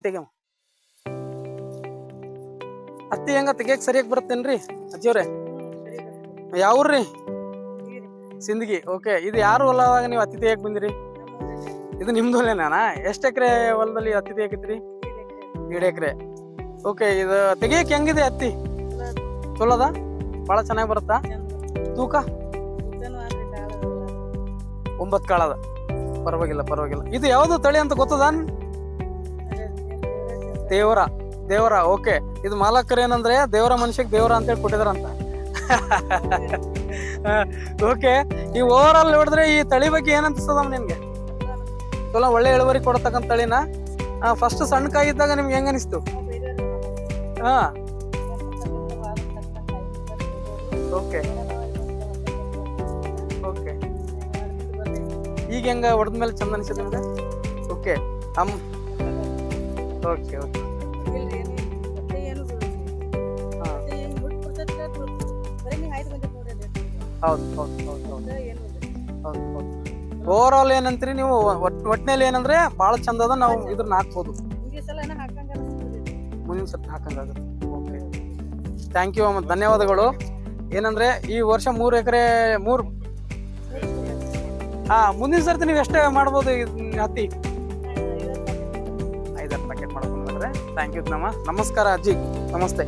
ತೆಗೆ ಹತ್ತಿ ಹೆಂಗ ತೆಗಿಯಕ್ ಸರಿಯಾಗಿ ಬರುತ್ತೇನ್ರಿ ಅಜ್ಜಿಯವ್ರೆ? ಯಾವ್ರಿ? ಸಿಂದಗಿ. ಓಕೆ, ಇದು ಯಾರು ಹೊಲದಾಗ ನೀವು ಹತ್ತಿ ತೆಗಿಯಕ್ ಬಂದಿರಿ? ಇದು ನಿಮ್ದು ಹೊಲನಾ? ಎಷ್ಟ್ ಎಕರೆ ಹೊಲದಲ್ಲಿ ಹತ್ತಿ ತೆಗಿಯಕತ್ರಿ? 2 ಎಕರೆ. ಓಕೆ, ಇದು ತೆಗಿಯಕ್ ಹೆಂಗಿದೆ ಹತ್ತಿ? ಚಲೋದ? ಬಹಳ ಚೆನ್ನಾಗಿ ಬರುತ್ತಾ? ತೂಕ 9 ಕಾಳದ. ಪರವಾಗಿಲ್ಲ ಪರವಾಗಿಲ್ಲ. ಇದು ಯಾವ್ದು ತಳಿ ಅಂತ ಗೊತ್ತದ? ದೇವರ. ಓಕೆ, ಇದು ಮಾಲಕರು ಏನಂದ್ರೆ ದೇವರ ಮನುಷ್ಯಕ್ಕೆ ದೇವರ ಅಂತ ಹೇಳಿ ಕೊಟ್ಟಿದಾರಂತ. ಓಕೆ, ಈ ಓವರ್ ಆಲ್ ನೋಡಿದ್ರೆ ಈ ತಳಿ ಬಗ್ಗೆ ಏನಂತದ ನಿನ್ಗೆ? ಚಲೋ, ಒಳ್ಳೆ ಇಳುವರಿ ಕೊಡತಕ್ಕಂತ ತಳಿನ? ಫಸ್ಟ್ ಸಣ್ಣ ಕಾಯಿ ಇದ್ದಾಗ ನಿಮ್ಗೆ ಹೆಂಗ ಅನಿಸ್ತು? ಹಾ, ಓಕೆ ಓಕೆ. ಈಗ ಹೆಂಗ ಹೊಡೆದ್ಮೇಲೆ ಚಂದ ಅನಿಸಿದೆ ನಿಮ್ಗೆ? Okay okay okay. ಹೌದು ಹೌದು ಹೌದು ಹೌದು ಹೌದು ಹೌದು. ಓವರ್ ಆಲ್ ಏನಂತೀರಿ ನೀವು? ಒಟ್ಟಿನಲ್ಲಿ ಏನಂದ್ರೆ ಬಹಳ ಚಂದ ಅದ. ನಾವು ಇದ್ರನ್ನ ಹಾಕ್ಬೋದು, ಮುಂದಿನ ಸರ್ತಿ ಹಾಕಂಗಾಗುತ್ತೆ. ಓಕೆ, ಥ್ಯಾಂಕ್ ಯು ಅಮ್ಮ, ಧನ್ಯವಾದಗಳು. ಏನಂದ್ರೆ ಈ ವರ್ಷ 3 ಎಕರೆ ಮುಂದಿನ ಸರ್ತಿ ನೀವು ಎಷ್ಟೇ ಮಾಡ್ಬೋದು ಹತ್ತಿ? 5 ಪ್ಯಾಕೆಟ್ ಮಾಡ್ಕೊಂಡು ಬಂದ್ರೆ. ಥ್ಯಾಂಕ್ ಯು ನಮ್ಮ. ನಮಸ್ಕಾರ ಅಜ್ಜಿ, ನಮಸ್ತೆ.